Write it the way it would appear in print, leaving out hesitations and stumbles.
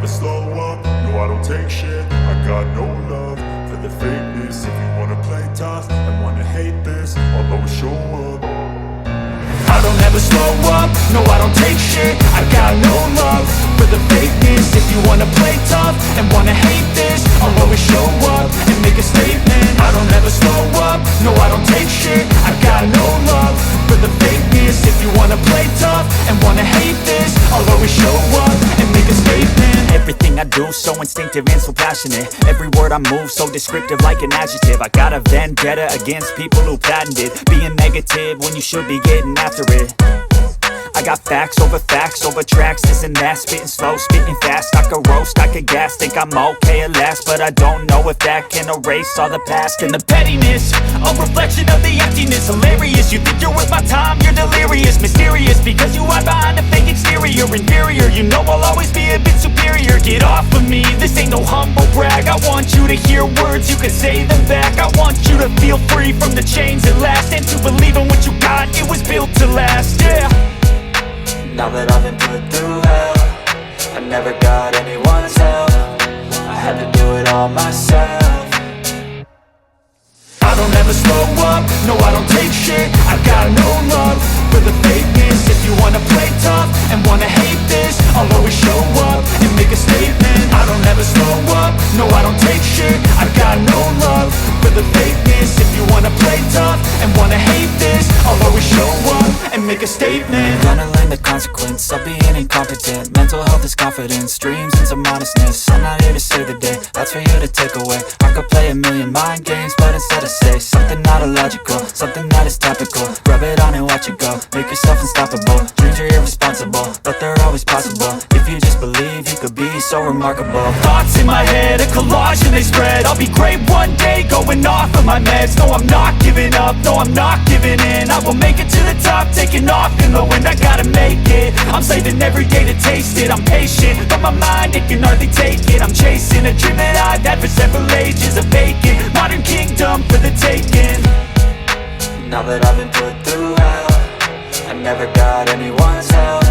never slow up, no I don't take shit. I got no love for the fakeness. If you wanna play tough and wanna hate this, I'll always show up. I don't ever slow up, no I don't take shit. I got no love for the fakeness. If you wanna play tough and wanna hate this, I'll always show up and make a statement. I don't ever slow up, no I don't take shit. I got no love for the fakeness. If you wanna play tough and wanna hate this, I'll always show up and make a statement. Everything I do so instinctive and so passionate. Every word I move so descriptive like an adjective. I got a vendetta against people who patented being negative when you should be getting after it. I got facts over tracks, this and that. Spitting slow, spitting fast. I could roast, I could gas. Think I'm okay at last, but I don't know if that can erase all the past. And the pettiness, a reflection of the emptiness. Hilarious, you think you're worth my time, you're delirious. Mysterious, because you hide behind a fake exterior. Inferior, you know I'll always be a bit superior. Get off of me, this ain't no humble brag. I want you to hear words, you can say them back. I want you to feel free from the chains at last, and to believe in what you got, it was built to last, yeah. Now that I've been put through hell, I never got anyone's help. I had to do it all myself. I don't ever slow up, no I don't take shit. I got no love for the fakeness. If you wanna play tough and wanna hate this, I'll always show up and make a statement. I don't ever slow up, no I don't take shit. I got no love for the fakeness. If you wanna play tough and wanna hate this, I'll always show up and make a statement. Gonna learn the consequence of being incompetent. Mental health is confidence, dreams and some honestness. I'm not here to save the day, that's for you to take away. I could play a million mind games, but instead I say something not illogical, something that is topical. Rub it on and watch it go, make yourself unstoppable. Dreams are irresponsible, but they're always possible. If you just believe, you could be so remarkable. Thoughts in my head, a collage and they spread. I'll be great one day, going off of my meds. No, I'm not giving up, no, I'm not giving in. I will make it to the top, taking off in the wind. I gotta make it, I'm saving every day to taste it. I'm patient, but my mind, it can hardly take it. I'm chasing a dream that I've had for several ages. A vacant, modern kingdom for the taking. Now that I've been put through hell, I never got anyone's help.